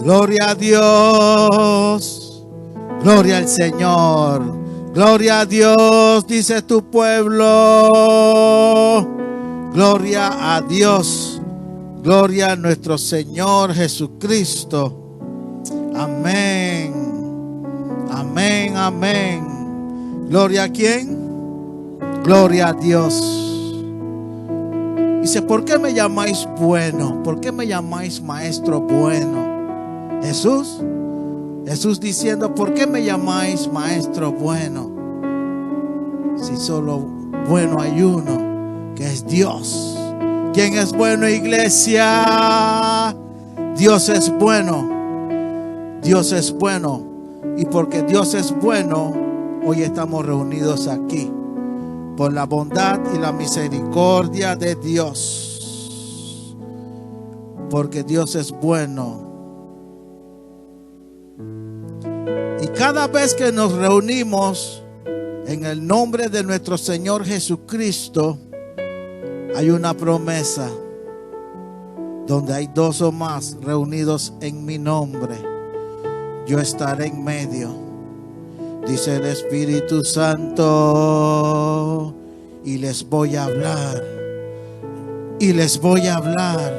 Gloria a Dios. Gloria al Señor. Gloria a Dios, dice tu pueblo. Gloria a Dios. Gloria a nuestro Señor Jesucristo. Amén. Amén, amén. ¿Gloria a quién? Gloria a Dios. Dice, ¿por qué me llamáis bueno? ¿Por qué me llamáis maestro bueno? Jesús diciendo, ¿por qué me llamáis maestro bueno? Si solo bueno hay uno, que es Dios. ¿Quién es bueno, iglesia? Dios es bueno. Dios es bueno. Y porque Dios es bueno, hoy estamos reunidos aquí por la bondad y la misericordia de Dios. Porque Dios es bueno. Y cada vez que nos reunimos en el nombre de nuestro Señor Jesucristo, hay una promesa. Donde hay dos o más reunidos en mi nombre, yo estaré en medio. Dice el Espíritu Santo, y les voy a hablar. Y les voy a hablar,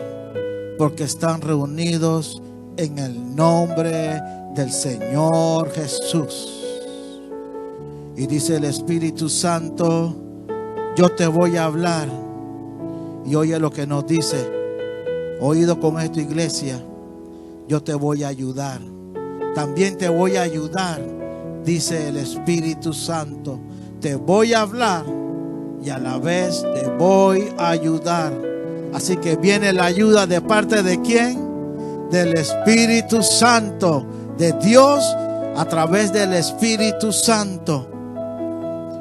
porque están reunidos en el nombre del Señor Jesús. Y dice el Espíritu Santo, yo te voy a hablar. Y oye lo que nos dice. Oído con esto, iglesia, yo te voy a ayudar. También te voy a ayudar, dice el Espíritu Santo. Te voy a hablar y a la vez te voy a ayudar. Así que viene la ayuda de parte de ¿quién? Del Espíritu Santo, de Dios a través del Espíritu Santo.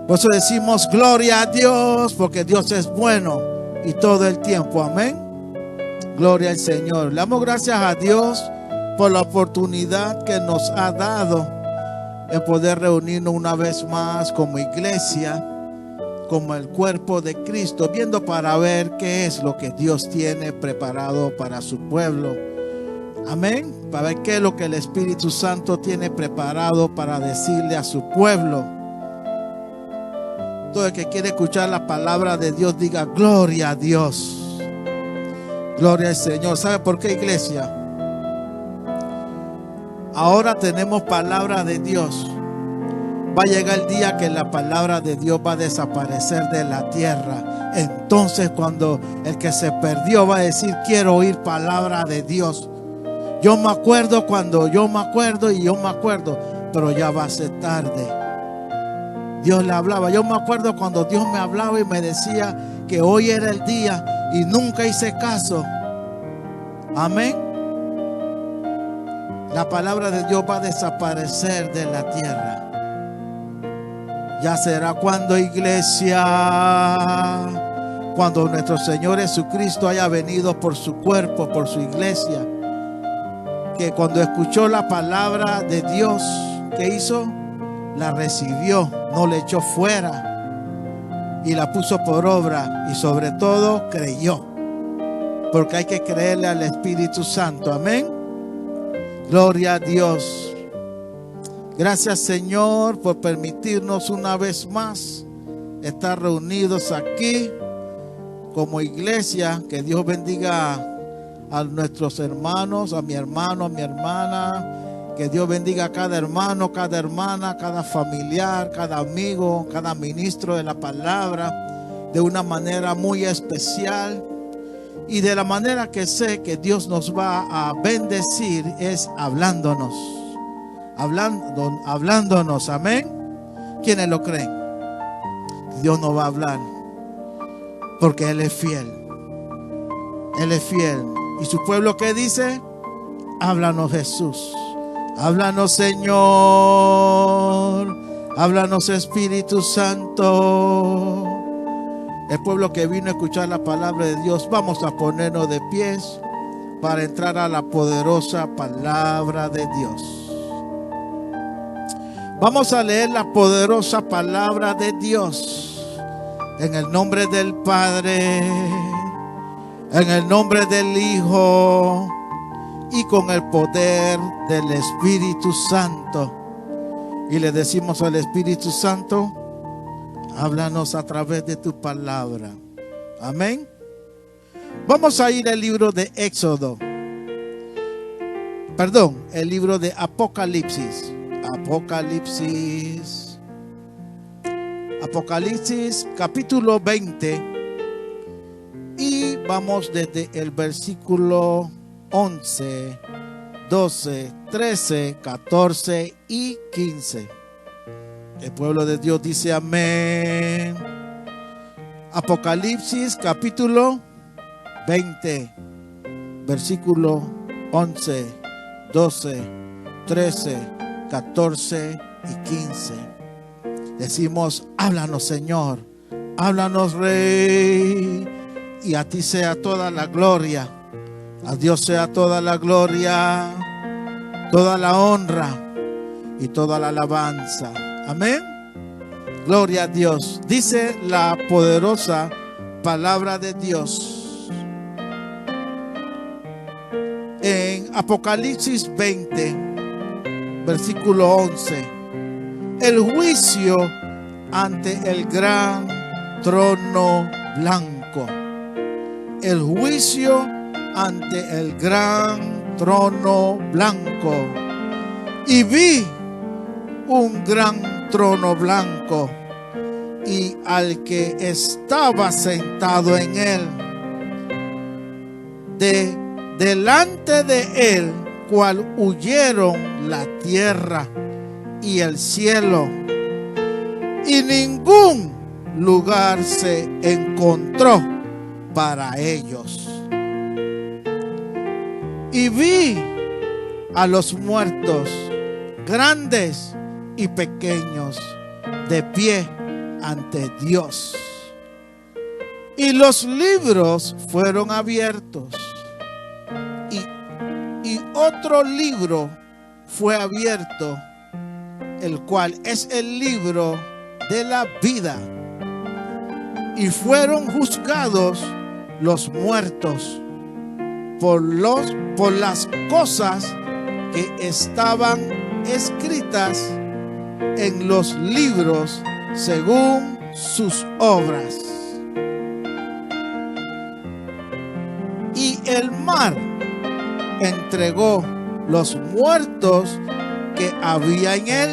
Por eso decimos gloria a Dios, porque Dios es bueno y todo el tiempo, amén. Gloria al Señor. Le damos gracias a Dios por la oportunidad que nos ha dado en poder reunirnos una vez más como iglesia, como el cuerpo de Cristo, viendo para ver qué es lo que Dios tiene preparado para su pueblo. Amén. Para ver qué es lo que el Espíritu Santo tiene preparado para decirle a su pueblo. Todo el que quiere escuchar la palabra de Dios, diga gloria a Dios. Gloria al Señor. ¿Sabe por qué, iglesia? Ahora tenemos palabra de Dios. Va a llegar el día que la palabra de Dios va a desaparecer de la tierra. Entonces cuando el que se perdió va a decir, quiero oír palabra de Dios. Yo me acuerdo pero ya va a ser tarde. Dios le hablaba. Yo me acuerdo cuando Dios me hablaba y me decía que hoy era el día y nunca hice caso. Amén. La palabra de Dios va a desaparecer de la tierra. Ya será cuando, iglesia, cuando nuestro Señor Jesucristo haya venido por su cuerpo, por su iglesia, que cuando escuchó la palabra de Dios, ¿qué hizo? La recibió, no la echó fuera y la puso por obra, y sobre todo creyó, porque hay que creerle al Espíritu Santo. Amén. Gloria a Dios. Gracias, Señor, por permitirnos una vez más estar reunidos aquí como iglesia. Que Dios bendiga a nuestros hermanos, a mi hermano, a mi hermana. Que Dios bendiga a cada hermano, cada hermana, cada familiar, cada amigo, cada ministro de la palabra, de una manera muy especial. Y de la manera que sé que Dios nos va a bendecir es hablándonos. Hablándonos, amén. ¿Quiénes lo creen? Dios nos va a hablar, porque Él es fiel. Él es fiel. ¿Y su pueblo qué dice? Háblanos, Jesús. Háblanos, Señor. Háblanos, Espíritu Santo. El pueblo que vino a escuchar la palabra de Dios, vamos a ponernos de pies para entrar a la poderosa palabra de Dios. Vamos a leer la poderosa palabra de Dios en el nombre del Padre, en el nombre del Hijo y con el poder del Espíritu Santo. Y le decimos al Espíritu Santo: háblanos a través de tu palabra. Amén. Vamos a ir al libro de Éxodo. Perdón, el libro de Apocalipsis. Apocalipsis capítulo 20. Y vamos desde el versículo 11, 12, 13, 14 y 15. El pueblo de Dios dice amén. Apocalipsis capítulo 20, versículo 11, 12, 13, 14 y 15. Decimos: háblanos, Señor, háblanos, Rey, y a ti sea toda la gloria. A Dios sea toda la gloria, toda la honra y toda la alabanza. Amén. Gloria a Dios. Dice la poderosa palabra de Dios en Apocalipsis 20, versículo 11. El juicio ante el gran trono blanco. El juicio ante el gran trono blanco. Y vi un gran trono blanco y al que estaba sentado en él. Delante de él, cual huyeron la tierra y el cielo, y ningún lugar se encontró para ellos. Y vi a los muertos, grandes y pequeños, de pie ante Dios. Y los libros fueron abiertos. Y otro libro fue abierto, el cual es el libro de la vida. Y fueron juzgados los muertos por las cosas que estaban escritas en los libros según sus obras. Y el mar entregó los muertos que había en él,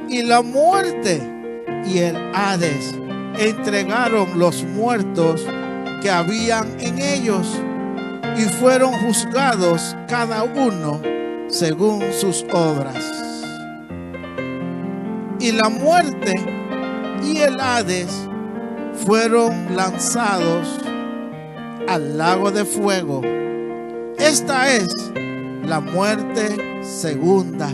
y la muerte y el Hades entregaron los muertos que habían en ellos, y fueron juzgados cada uno según sus obras. Y la muerte y el Hades fueron lanzados al lago de fuego. Esta es la muerte segunda.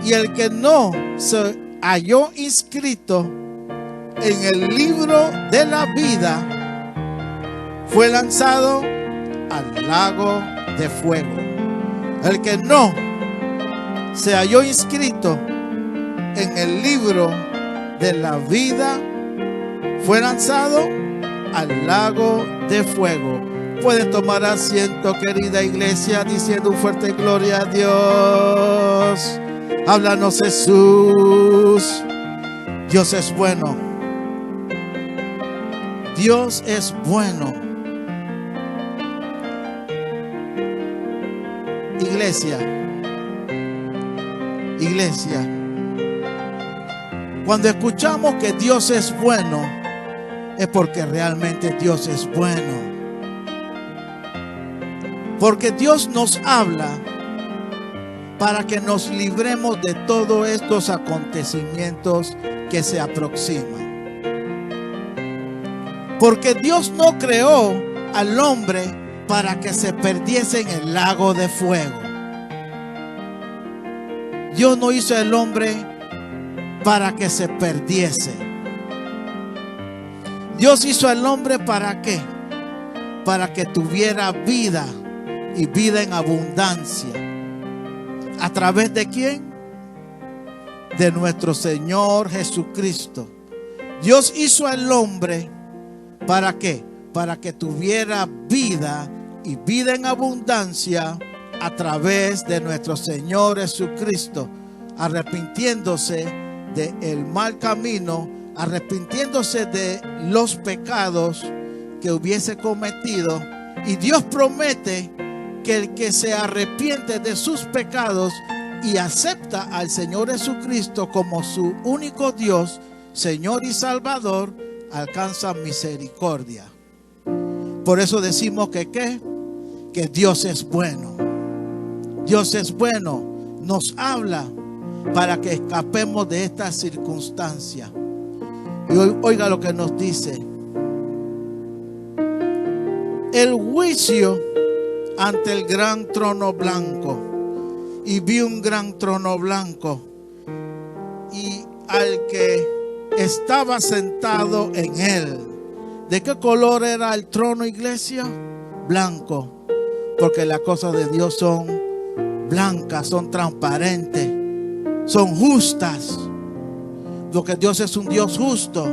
Y el que no se halló inscrito en el libro de la vida fue lanzado al lago de fuego. El que no se halló inscrito en el libro de la vida fue lanzado al lago de fuego. Pueden tomar asiento, querida iglesia, diciendo un fuerte gloria a Dios. Háblanos, Jesús. Dios es bueno. Dios es bueno. Iglesia, cuando escuchamos que Dios es bueno, es porque realmente Dios es bueno. Porque Dios nos habla para que nos libremos de todos estos acontecimientos que se aproximan. Porque Dios no creó al hombre para que se perdiese en el lago de fuego. Dios no hizo al hombre para que se perdiese. Dios hizo al hombre ¿para qué? Para que tuviera vida y vida en abundancia. ¿A través de quién? De nuestro Señor Jesucristo. Dios hizo al hombre ¿para qué? Para que tuviera vida y vida en abundancia a través de nuestro Señor Jesucristo, arrepintiéndose del mal camino, arrepintiéndose de los pecados que hubiese cometido. Y Dios promete que el que se arrepiente de sus pecados y acepta al Señor Jesucristo como su único Dios, Señor y Salvador, alcanza misericordia. Por eso decimos que Dios es bueno. Dios es bueno. Nos habla para que escapemos de esta circunstancia. Y oiga lo que nos dice. El juicio ante el gran trono blanco. Y vi un gran trono blanco y al que estaba sentado en él. ¿De qué color era el trono, iglesia? Blanco. Porque las cosas de Dios son blancas, son transparentes, son justas. Porque Dios es un Dios justo.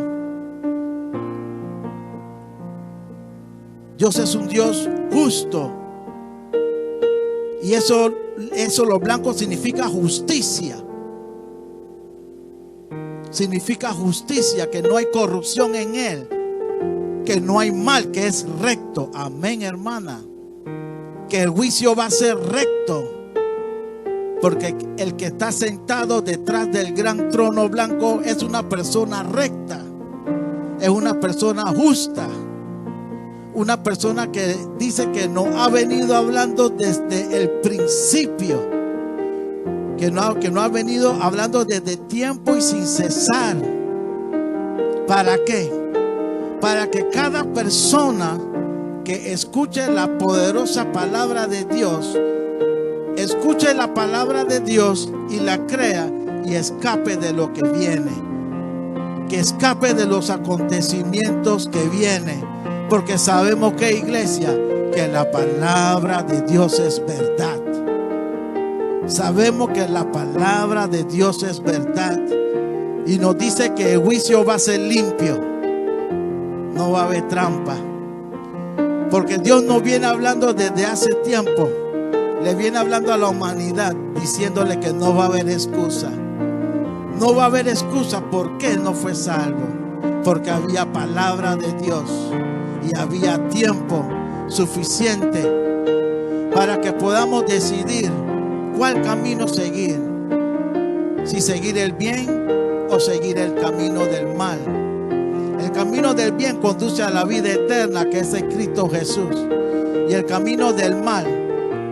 Dios es un Dios justo. Y eso lo blanco significa justicia. Significa justicia, que no hay corrupción en él, que no hay mal, que es recto. Amén, hermana. Que el juicio va a ser recto. Porque el que está sentado detrás del gran trono blanco es una persona recta. Es una persona justa. Una persona que dice que no ha venido hablando desde el principio. Que no ha venido hablando desde tiempo y sin cesar. ¿Para qué? Para que cada persona que escuche la poderosa palabra de Dios, escuche la palabra de Dios y la crea y escape de lo que viene. Que escape de los acontecimientos que vienen. Porque sabemos que, iglesia, que la palabra de Dios es verdad. Sabemos que la palabra de Dios es verdad. Y nos dice que el juicio va a ser limpio. No va a haber trampa. Porque Dios nos viene hablando desde hace tiempo. Le viene hablando a la humanidad, diciéndole que no va a haber excusa. No va a haber excusa. ¿Por qué no fue salvo? Porque había palabra de Dios. Y había tiempo suficiente para que podamos decidir cuál camino seguir. Si seguir el bien o seguir el camino del mal. El camino del bien conduce a la vida eterna, que es en Cristo Jesús. Y el camino del mal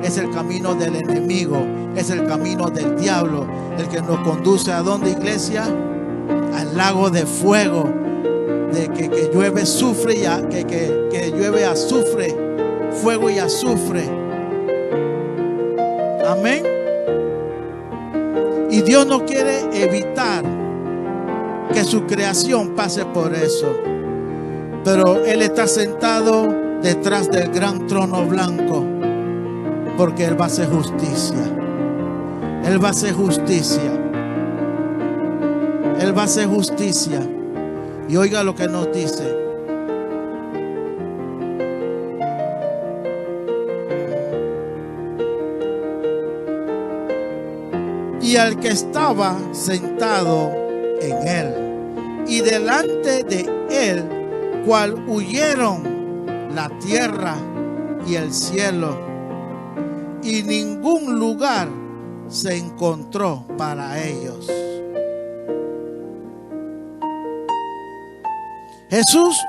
es el camino del enemigo, es el camino del diablo, el que nos conduce a ¿dónde, iglesia? Al lago de fuego, de que llueve azufre y que llueve azufre, fuego y azufre. Amén. Y Dios no quiere evitar que su creación pase por eso. Pero Él está sentado detrás del gran trono blanco, porque Él va a hacer justicia. Él va a hacer justicia. Él va a hacer justicia. Y oiga lo que nos dice. Y al que estaba sentado en él, y delante de él, cual huyeron la tierra y el cielo, y ningún lugar se encontró para ellos. Jesús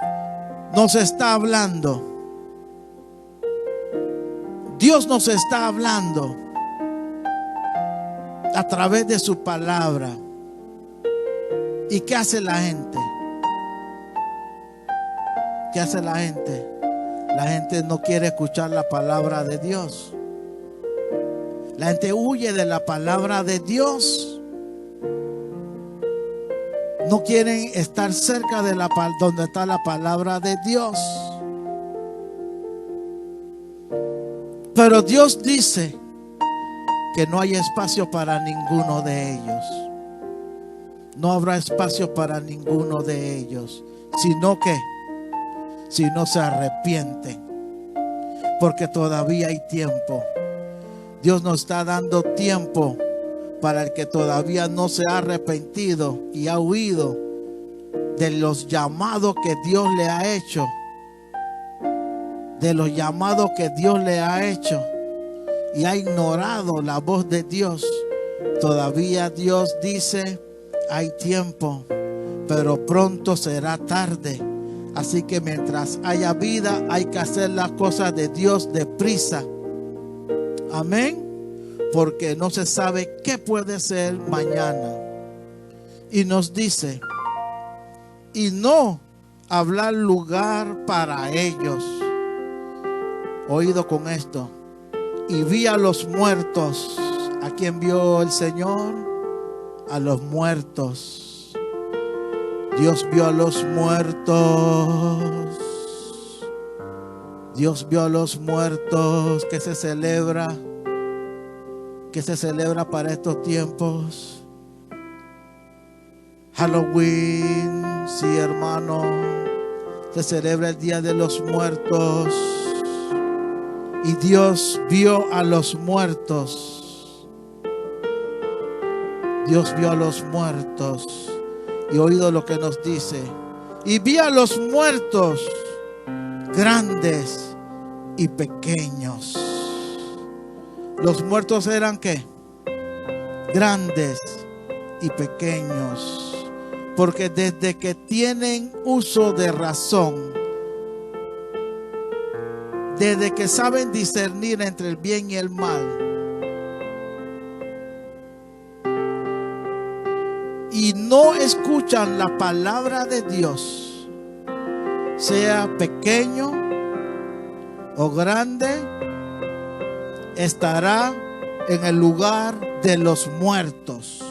nos está hablando. Dios nos está hablando a través de su palabra. ¿Y qué hace la gente? ¿Qué hace la gente? La gente no quiere escuchar la palabra de Dios. La gente huye de la palabra de Dios. No quieren estar cerca de donde está la palabra de Dios. Pero Dios dice que no hay espacio para ninguno de ellos. No habrá espacio para ninguno de ellos, sino que si no se arrepienten. porque todavía hay tiempo. Dios nos está dando tiempo para el que todavía no se ha arrepentido y ha huido de los llamados que Dios le ha hecho. De los llamados que Dios le ha hecho y ha ignorado la voz de Dios. Todavía Dios dice: hay tiempo, pero pronto será tarde. Así que mientras haya vida, hay que hacer las cosas de Dios deprisa. Amén. Porque no se sabe qué puede ser mañana. Y nos dice: y no hablar lugar para ellos. Oído con esto. Y vi a los muertos. ¿A quién vio el Señor? A los muertos. Dios vio a los muertos. Dios vio a los muertos. ¿Qué se celebra? ¿Qué se celebra para estos tiempos? Halloween, sí, hermano. Se celebra el Día de los Muertos. Y Dios vio a los muertos. Dios vio a los muertos. Y oído lo que nos dice. Y vi a los muertos, grandes y pequeños. Los muertos eran ¿qué? Grandes y pequeños. Porque desde que tienen uso de razón, desde que saben discernir entre el bien y el mal, y no escuchan la palabra de Dios, sea pequeño o grande, estará en el lugar de los muertos.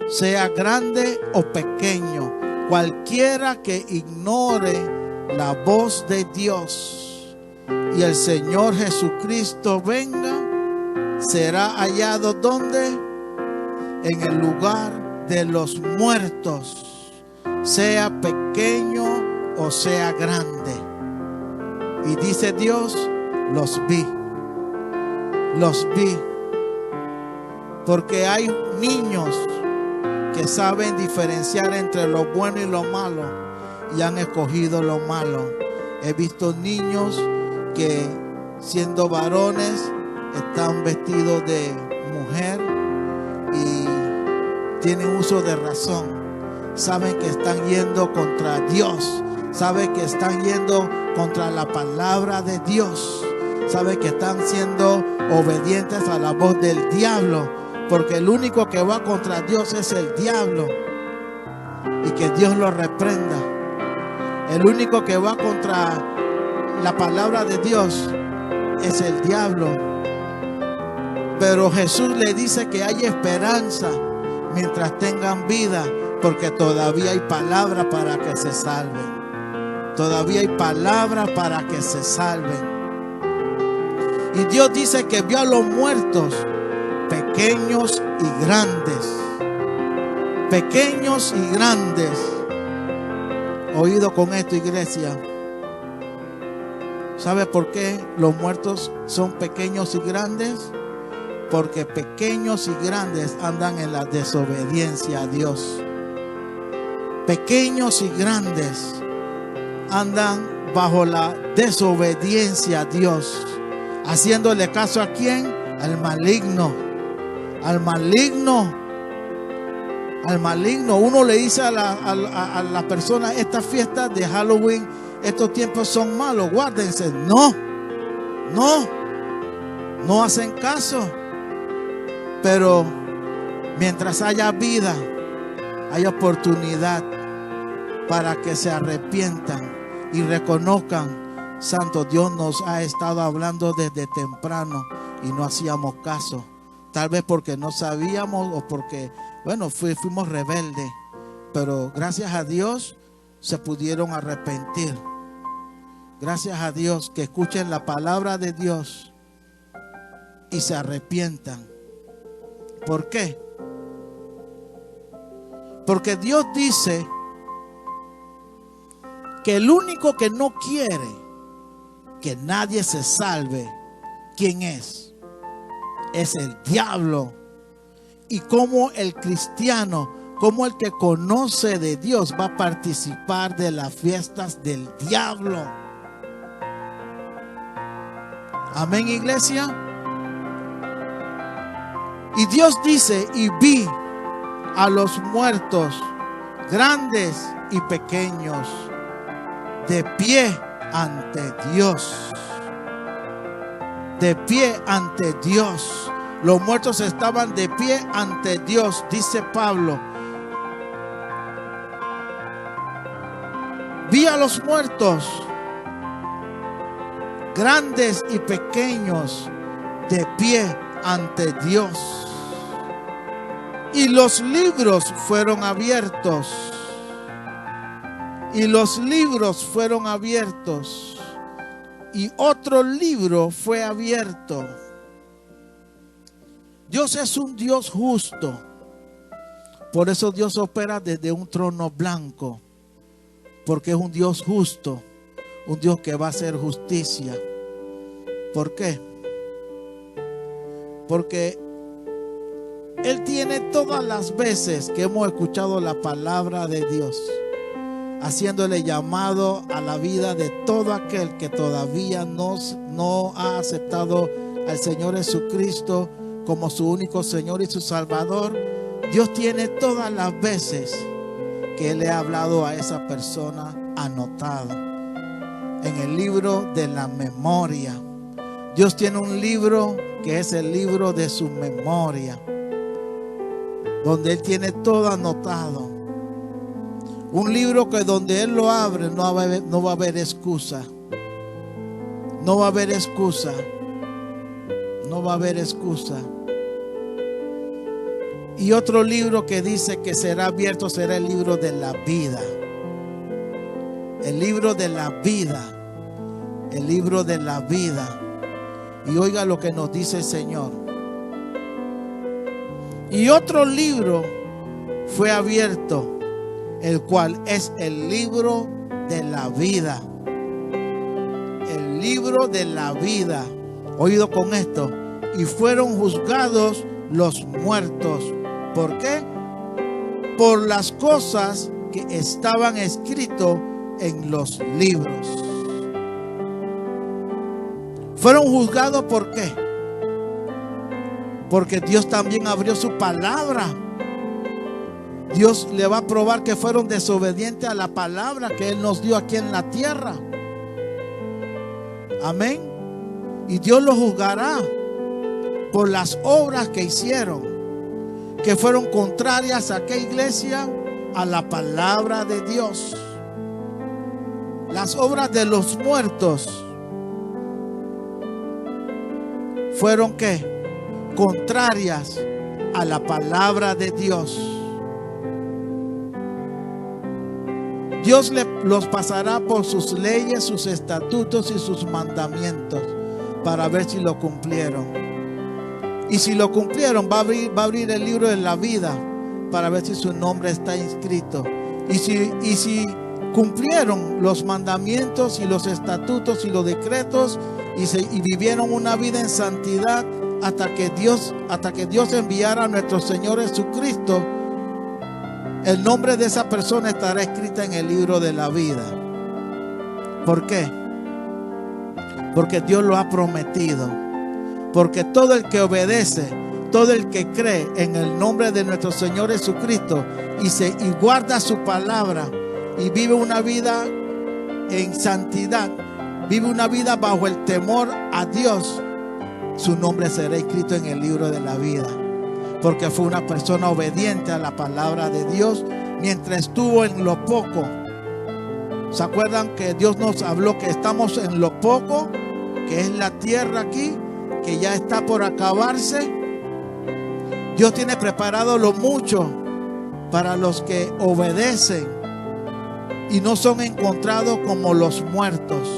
Sea grande o pequeño, cualquiera que ignore la voz de Dios y el Señor Jesucristo venga, será hallado ¿dónde? En el lugar de los muertos, sea pequeño o sea grande. Y dice Dios: los vi, porque hay niños que saben diferenciar entre lo bueno y lo malo y han escogido lo malo. He visto niños que, siendo varones, están vestidos de mujer y tienen uso de razón. Saben que están yendo contra Dios, saben que están yendo contra la palabra de Dios, saben que están siendo obedientes a la voz del diablo, porque el único que va contra Dios es el diablo, y que Dios lo reprenda. El único que va contra la palabra de Dios es el diablo. Pero Jesús le dice que hay esperanza mientras tengan vida, porque todavía hay palabra para que se salven. Todavía hay palabra para que se salven. Y Dios dice que vio a los muertos, pequeños y grandes. Pequeños y grandes. Oído con esto, iglesia. ¿Sabe por qué los muertos son pequeños y grandes? Porque pequeños y grandes andan en la desobediencia a Dios. Pequeños y grandes andan bajo la desobediencia a Dios. Haciéndole caso ¿a quién? Al maligno. Al maligno. Al maligno. Uno le dice a la persona: estas fiestas de Halloween, estos tiempos son malos, guárdense. No hacen caso. Pero mientras haya vida, hay oportunidad para que se arrepientan y reconozcan: santo, Dios nos ha estado hablando desde temprano y no hacíamos caso. Tal vez porque no sabíamos o porque, fuimos rebeldes. Pero gracias a Dios se pudieron arrepentir. Gracias a Dios que escuchen la palabra de Dios y se arrepientan. ¿Por qué? Porque Dios dice que el único que no quiere que nadie se salve, ¿quién es? Es el diablo. Y como el cristiano, como el que conoce de Dios, va a participar de las fiestas del diablo. Amén, iglesia. Y Dios dice, y vi a los muertos, grandes y pequeños, de pie ante Dios. De pie ante Dios. Los muertos estaban de pie ante Dios, dice Pablo. Vi a los muertos, grandes y pequeños, de pie ante Dios. Y los libros fueron abiertos. Y los libros fueron abiertos. Y otro libro fue abierto. Dios es un Dios justo. Por eso Dios opera desde un trono blanco. Porque es un Dios justo. Un Dios que va a hacer justicia. ¿Por qué? Porque Él tiene todas las veces que hemos escuchado la palabra de Dios, haciéndole llamado a la vida de todo aquel que todavía no ha aceptado al Señor Jesucristo como su único Señor y su Salvador. Dios tiene todas las veces que Él le ha hablado a esa persona anotado en el libro de la memoria. Dios tiene un libro que es el libro de su memoria, donde Él tiene todo anotado. Un libro que donde Él lo abre no va a haber excusa. No va a haber excusa. No va a haber excusa. Y otro libro que dice que será abierto será el libro de la vida. El libro de la vida. El libro de la vida. Y oiga lo que nos dice el Señor. Y otro libro fue abierto, el cual es el libro de la vida. El libro de la vida. Oído con esto. Y fueron juzgados los muertos. ¿Por qué? Por las cosas que estaban escritas en los libros. Fueron juzgados ¿por qué? Porque Dios también abrió su palabra. Dios le va a probar que fueron desobedientes a la palabra que Él nos dio aquí en la tierra. Amén. Y Dios los juzgará por las obras que hicieron, que fueron contrarias a qué iglesia, a la palabra de Dios. Las obras de los muertos fueron ¿qué? Contrarias a la palabra de Dios. Dios los pasará por sus leyes, sus estatutos y sus mandamientos para ver si lo cumplieron. Y si lo cumplieron, va a abrir el libro de la vida para ver si su nombre está inscrito. Y si cumplieron los mandamientos y los estatutos y los decretos y vivieron una vida en santidad hasta que Dios enviara a nuestro Señor Jesucristo, el nombre de esa persona estará escrita en el libro de la vida. ¿Por qué? Porque Dios lo ha prometido. Porque todo el que obedece, todo el que cree en el nombre de nuestro Señor Jesucristo y guarda su palabra y vive una vida en santidad, vive una vida bajo el temor a Dios, su nombre será escrito en el libro de la vida. Porque fue una persona obediente a la palabra de Dios mientras estuvo en lo poco. ¿Se acuerdan que Dios nos habló que estamos en lo poco, que es la tierra aquí, que ya está por acabarse? Dios tiene preparado lo mucho para los que obedecen y no son encontrados como los muertos.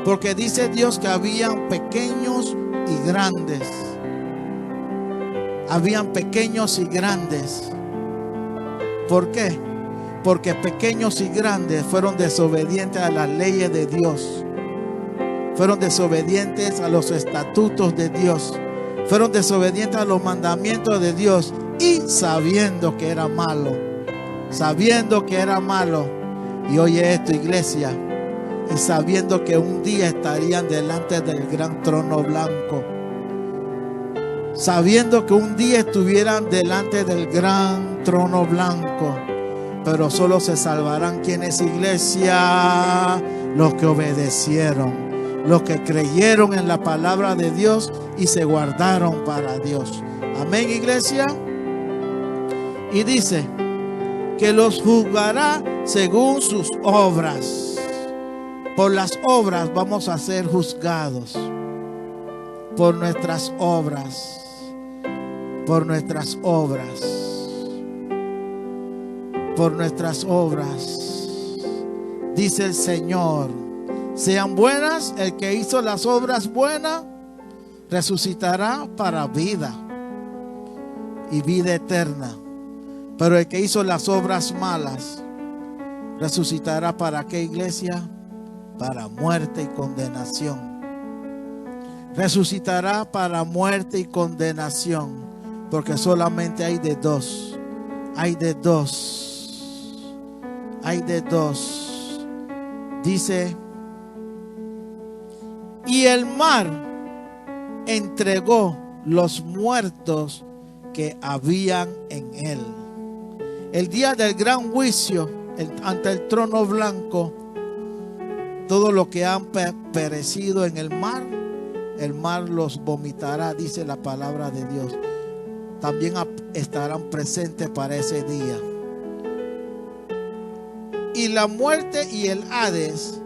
Porque dice Dios que habían pequeños y grandes. Habían pequeños y grandes. ¿Por qué? Porque pequeños y grandes fueron desobedientes a las leyes de Dios. fueron desobedientes a los estatutos de Dios, fueron desobedientes a los mandamientos de Dios, y sabiendo que era malo, sabiendo que era malo. Y oye esto, iglesia, y sabiendo que un día estarían delante del gran trono blanco, sabiendo que un día estuvieran delante del gran trono blanco. Pero solo se salvarán quienes, iglesia, los que obedecieron, los que creyeron en la palabra de Dios y se guardaron para Dios. Amén, iglesia. Y dice que los juzgará según sus obras. Por las obras vamos a ser juzgados. Por nuestras obras. Por nuestras obras. Por nuestras obras. Dice el Señor: sean buenas. El que hizo las obras buenas resucitará para vida y vida eterna. Pero el que hizo las obras malas resucitará ¿para qué, iglesia? Para muerte y condenación. Resucitará para muerte y condenación. Porque solamente hay de dos. Hay de dos. Hay de dos. Dice: y el mar entregó los muertos que habían en él. El día del gran juicio, ante el trono blanco, todo lo que han perecido en el mar los vomitará, dice la palabra de Dios. También estarán presentes para ese día. Y la muerte y el Hades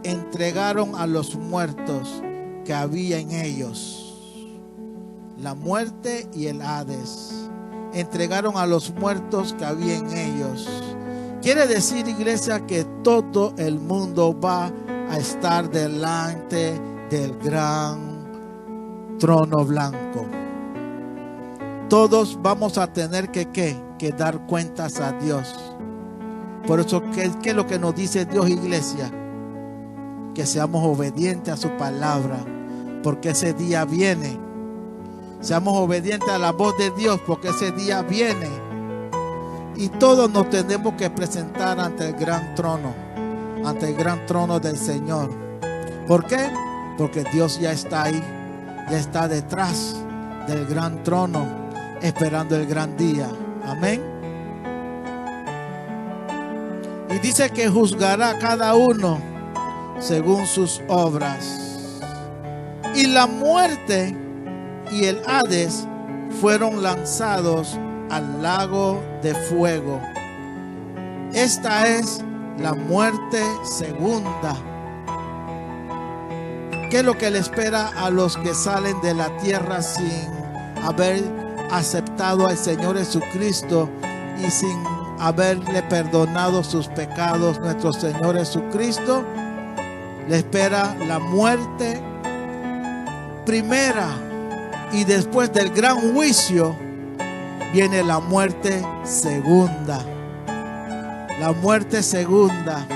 entregaron a los muertos que había en ellos. La muerte y el Hades entregaron a los muertos que había en ellos. Quiere decir, iglesia, que todo el mundo va a estar delante del gran trono blanco. Todos vamos a tener que dar cuentas a Dios. Por eso, ¿qué es lo que nos dice Dios, iglesia? Que seamos obedientes a su palabra, porque ese día viene. Seamos obedientes a la voz de Dios, porque ese día viene. Y todos nos tenemos que presentar ante el gran trono del Señor. ¿Por qué? Porque Dios ya está ahí, ya está detrás del gran trono, esperando el gran día. Amén. Y dice que juzgará a cada uno según sus obras. Y la muerte y el Hades fueron lanzados al lago de fuego. Esta es la muerte segunda. ¿Qué es lo que le espera a los que salen de la tierra sin haber aceptado al Señor Jesucristo y sin haberle perdonado sus pecados nuestro Señor Jesucristo? Le espera la muerte primera, y después del gran juicio viene la muerte segunda. La muerte segunda.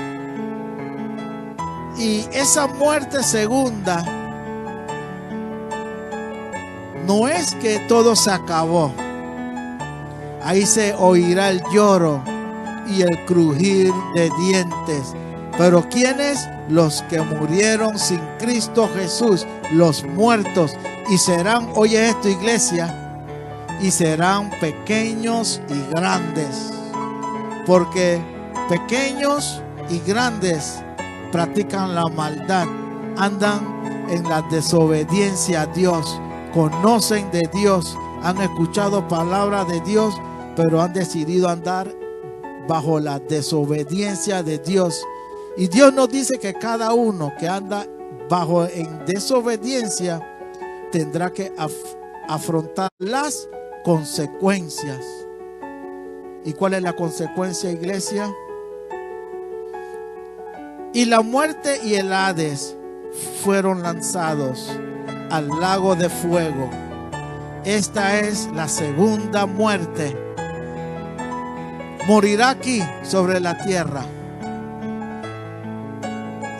Y esa muerte segunda no es que todo se acabó. Ahí se oirá el lloro y el crujir de dientes. Pero ¿quiénes? Los que murieron sin Cristo Jesús, los muertos. Y serán, oye esto, iglesia, y serán pequeños y grandes. Porque pequeños y grandes practican la maldad, andan en la desobediencia a Dios, conocen de Dios, han escuchado palabra de Dios, pero han decidido andar bajo la desobediencia de Dios. Y Dios nos dice que cada uno que anda bajo en desobediencia tendrá que afrontar las consecuencias. ¿Y cuál es la consecuencia, iglesia? Y la muerte y el Hades fueron lanzados al lago de fuego. Esta es la segunda muerte. Morirá aquí sobre la tierra.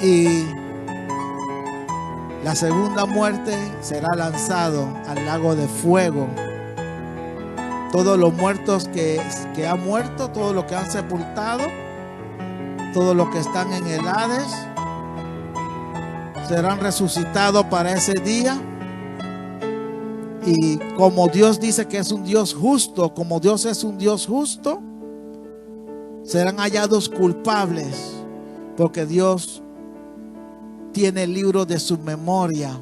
Y La segunda muerte será lanzado al lago de fuego. Todos los muertos que han muerto, todos los que han sepultado, todos los que están en el Hades, serán resucitados para ese día. Y como Dios dice que es un Dios justo, como Dios es un Dios justo, serán hallados culpables, porque Dios tiene el libro de su memoria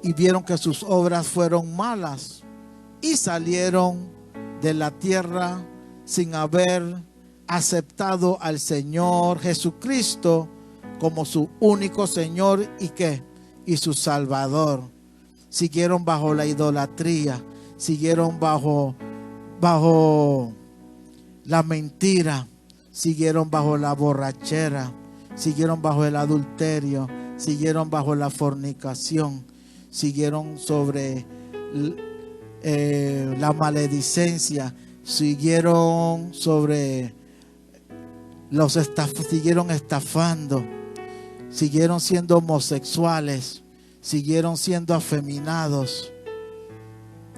y vieron que sus obras fueron malas y salieron de la tierra sin haber aceptado al Señor Jesucristo como su único Señor y su Salvador. Siguieron bajo la idolatría, siguieron bajo la mentira, siguieron bajo la borrachera, siguieron bajo el adulterio, siguieron bajo la fornicación, siguieron sobre la maledicencia, siguieron sobre siguieron estafando, siguieron siendo homosexuales, siguieron siendo afeminados,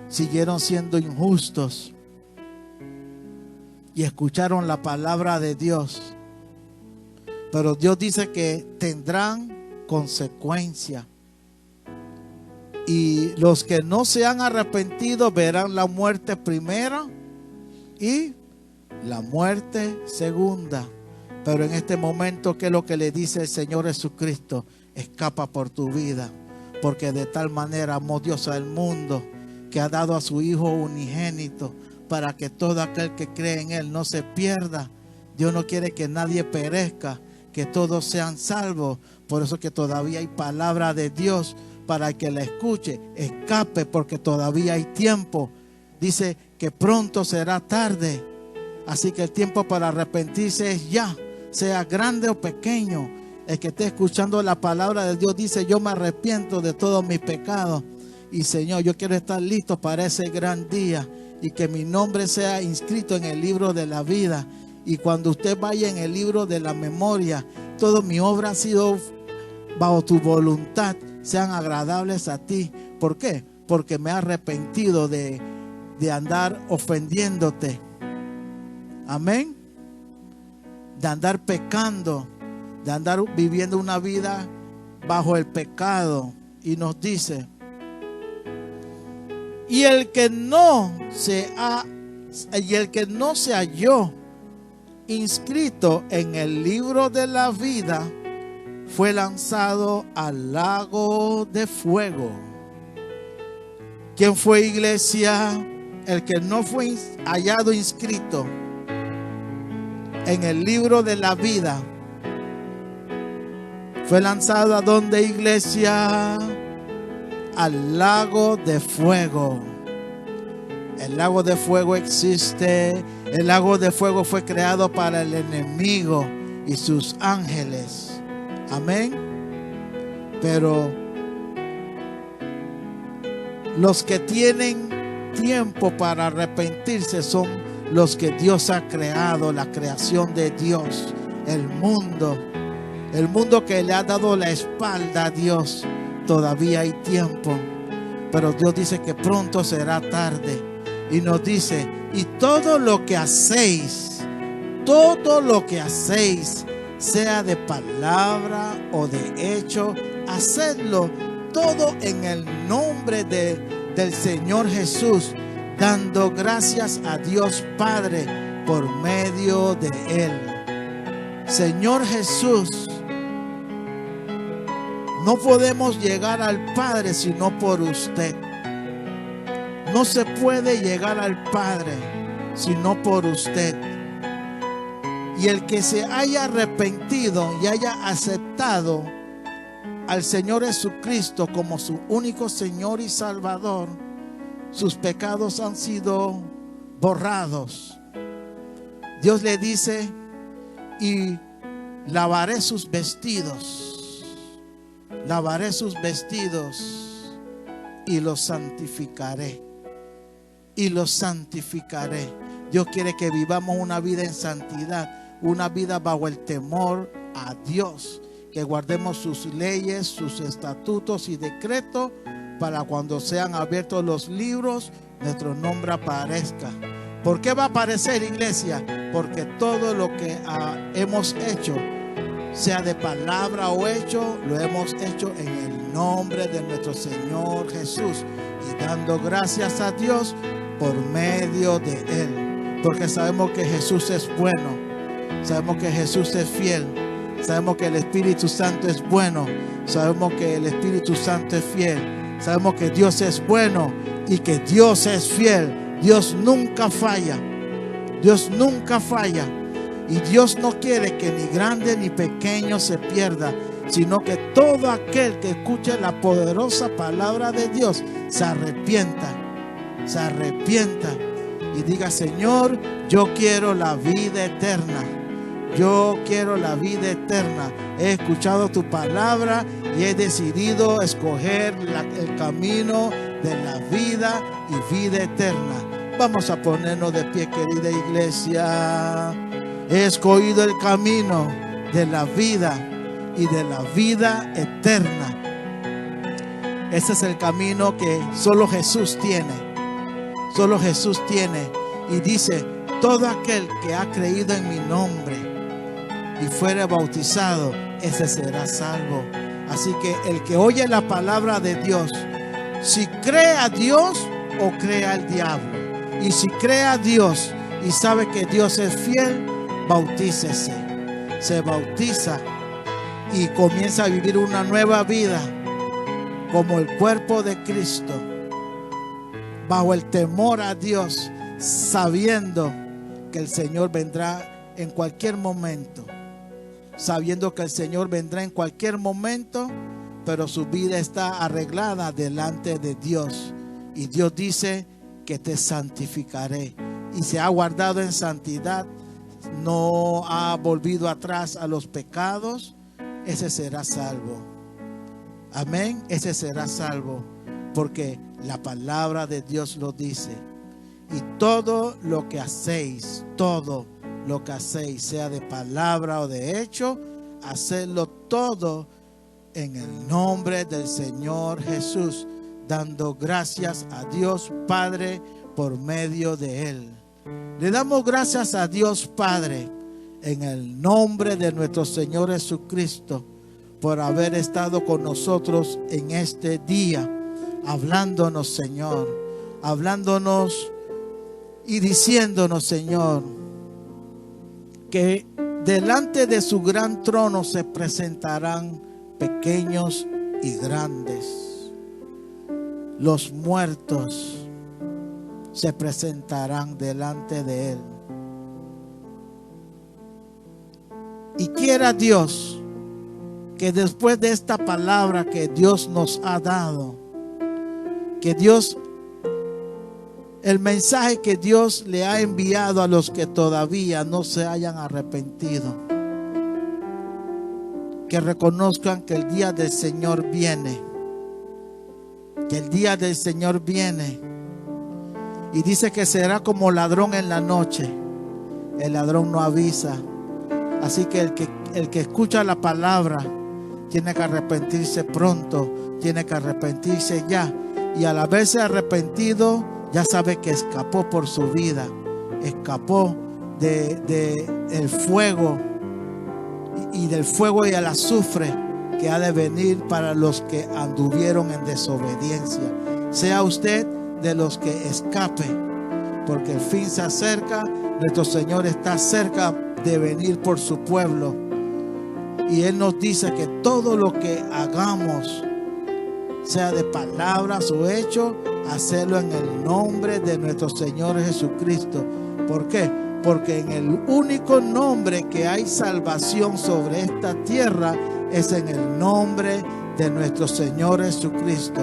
siguieron siendo injustos y escucharon la palabra de Dios. Pero Dios dice que tendrán consecuencia. Y los que no se han arrepentido verán la muerte primera y la muerte segunda. Pero en este momento, ¿qué es lo que le dice el Señor Jesucristo? Escapa por tu vida, porque de tal manera amó Dios al mundo, que ha dado a su Hijo unigénito, para que todo aquel que cree en Él no se pierda. Dios no quiere que nadie perezca, que todos sean salvos. Por eso que todavía hay palabra de Dios para que la escuche. Escape, porque todavía hay tiempo. Dice que pronto será tarde. Así que el tiempo para arrepentirse es ya, sea grande o pequeño. El que esté escuchando la palabra de Dios dice: yo me arrepiento de todos mis pecados. Y Señor, yo quiero estar listo para ese gran día y que mi nombre sea inscrito en el libro de la vida. Y cuando usted vaya en el libro de la memoria, toda mi obra ha sido bajo tu voluntad, sean agradables a ti. ¿Por qué? Porque me he arrepentido de andar ofendiéndote. Amén. De andar pecando, de andar viviendo una vida bajo el pecado. Y nos dice: y el que no se halló inscrito en el libro de la vida fue lanzado al lago de fuego. ¿Quién fue, iglesia? El que no fue hallado inscrito en el libro de la vida fue lanzado ¿a dónde, iglesia? Al lago de fuego. El lago de fuego existe. El lago de fuego fue creado para el enemigo y sus ángeles. Amén. Pero los que tienen tiempo para arrepentirse son los que Dios ha creado, la creación de Dios, el mundo que le ha dado la espalda a Dios. Todavía hay tiempo, pero Dios dice que pronto será tarde. Y nos dice: y todo lo que hacéis, sea de palabra o de hecho, hacedlo todo en el nombre del Señor Jesús, dando gracias a Dios Padre por medio de Él. Señor Jesús, no podemos llegar al Padre sino por usted. No se puede llegar al Padre sino por usted. Y el que se haya arrepentido y haya aceptado al Señor Jesucristo como su único Señor y Salvador, sus pecados han sido borrados. Dios le dice: y lavaré sus vestidos, y los santificaré. Dios quiere que vivamos una vida en santidad, una vida bajo el temor a Dios. que guardemos sus leyes, sus estatutos y decretos, para cuando sean abiertos los libros, nuestro nombre aparezca. ¿Por qué va a aparecer, iglesia? Porque todo lo que hemos hecho, sea de palabra o hecho, lo hemos hecho en el nombre de nuestro Señor Jesús, y dando gracias a Dios por medio de Él, porque sabemos que Jesús es bueno, sabemos que Jesús es fiel, sabemos que el Espíritu Santo es bueno, sabemos que el Espíritu Santo es fiel, sabemos que Dios es bueno y que Dios es fiel. Dios nunca falla, Dios nunca falla, y Dios no quiere que ni grande ni pequeño se pierda, sino que todo aquel que escuche la poderosa palabra de Dios se arrepienta y diga: Señor, yo quiero la vida eterna, yo quiero la vida eterna. He escuchado tu palabra y he decidido escoger el camino de la vida y vida eterna. Vamos a ponernos de pie, querida iglesia. He escogido el camino de la vida y de la vida eterna. Ese es el camino que solo Jesús tiene. Solo Jesús tiene. Y dice: todo aquel que ha creído en mi nombre y fuere bautizado, ese será salvo. Así que el que oye la palabra de Dios, si cree a Dios o cree al diablo, y si cree a Dios y sabe que Dios es fiel, bautícese. Se bautiza y comienza a vivir una nueva vida como el cuerpo de Cristo, bajo el temor a Dios, sabiendo que el Señor vendrá en cualquier momento, sabiendo que el Señor vendrá en cualquier momento, pero su vida está arreglada delante de Dios, y Dios dice que te santificaré, y se ha guardado en santidad, no ha volvido atrás a los pecados. Ese será salvo. Amén. Ese será salvo, porque la palabra de Dios lo dice. Y todo lo que hacéis, sea de palabra o de hecho, hacedlo todo en el nombre del Señor Jesús, dando gracias a Dios Padre por medio de Él. Le damos gracias a Dios Padre en el nombre de nuestro Señor Jesucristo por haber estado con nosotros en este día, hablándonos, Señor, hablándonos y diciéndonos, Señor, que delante de su gran trono se presentarán pequeños y grandes. Los muertos se presentarán delante de Él. Y quiera Dios que después de esta palabra que Dios nos ha dado, que Dios, el mensaje que Dios le ha enviado a los que todavía no se hayan arrepentido, que reconozcan que el día del Señor viene, que el día del Señor viene, y dice que será como ladrón en la noche. El ladrón no avisa. Así que el que escucha la palabra tiene que arrepentirse pronto, tiene que arrepentirse ya, y al haberse arrepentido ya sabe que escapó por su vida, escapó de el fuego y del fuego y el azufre que ha de venir para los que anduvieron en desobediencia. Sea usted de los que escape, porque el fin se acerca. Nuestro Señor está cerca de venir por su pueblo, y Él nos dice que todo lo que hagamos, sea de palabras o hecho, hacerlo en el nombre de nuestro Señor Jesucristo. ¿Por qué? Porque en el único nombre que hay salvación sobre esta tierra es en el nombre de nuestro Señor Jesucristo,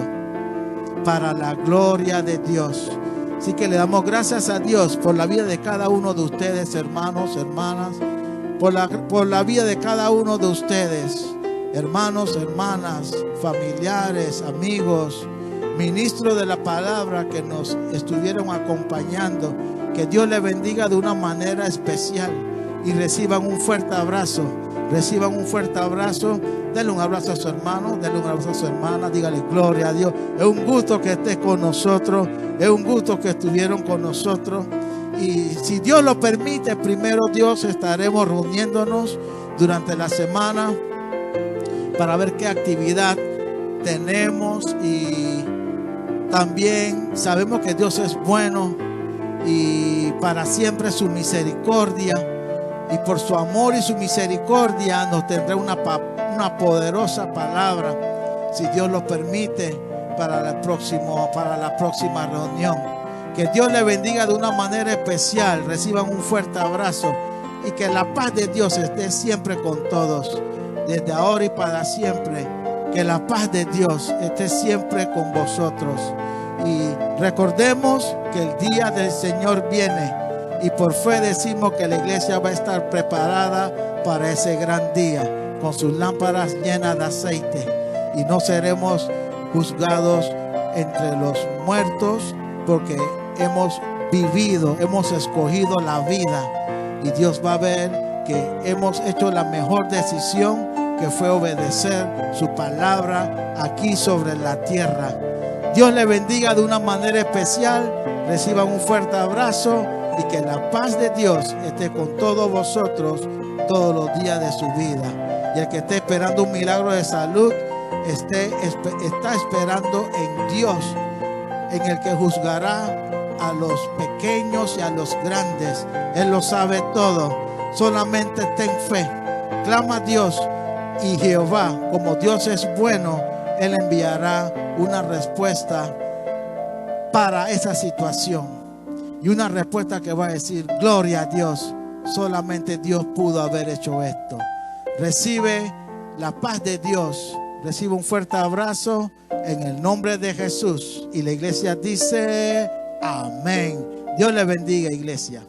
para la gloria de Dios. Así que le damos gracias a Dios por la vida de cada uno de ustedes, hermanos, hermanas, por la vida de cada uno de ustedes, hermanos, hermanas, familiares, amigos, ministros de la palabra que nos estuvieron acompañando. Que Dios les bendiga de una manera especial y reciban un fuerte abrazo Reciban un fuerte abrazo. Denle un abrazo a su hermano, denle un abrazo a su hermana. Dígale gloria a Dios. Es un gusto que estés con nosotros. Es un gusto que estuvieron con nosotros. Y si Dios lo permite, primero Dios, estaremos reuniéndonos durante la semana para ver qué actividad tenemos. Y también sabemos que Dios es bueno y para siempre su misericordia. Y por su amor y su misericordia nos tendrá una poderosa palabra, si Dios lo permite, para la próxima reunión. Que Dios le bendiga de una manera especial. Reciban un fuerte abrazo y que la paz de Dios esté siempre con todos, desde ahora y para siempre. Que la paz de Dios esté siempre con vosotros. Y recordemos que el día del Señor viene. Y por fe decimos que la iglesia va a estar preparada para ese gran día, con sus lámparas llenas de aceite. Y no seremos juzgados entre los muertos, porque hemos vivido, hemos escogido la vida. Y Dios va a ver que hemos hecho la mejor decisión, que fue obedecer su palabra aquí sobre la tierra. Dios le bendiga de una manera especial. Reciban un fuerte abrazo. Y que la paz de Dios esté con todos vosotros todos los días de su vida. Y el que esté esperando un milagro de salud, está esperando en Dios, en el que juzgará a los pequeños y a los grandes. Él lo sabe todo. Solamente ten fe. Clama a Dios y Jehová, como Dios es bueno, Él enviará una respuesta para esa situación. Y una respuesta que va a decir: gloria a Dios, solamente Dios pudo haber hecho esto. Recibe la paz de Dios. Recibe un fuerte abrazo en el nombre de Jesús. Y la iglesia dice amén. Dios le bendiga, iglesia.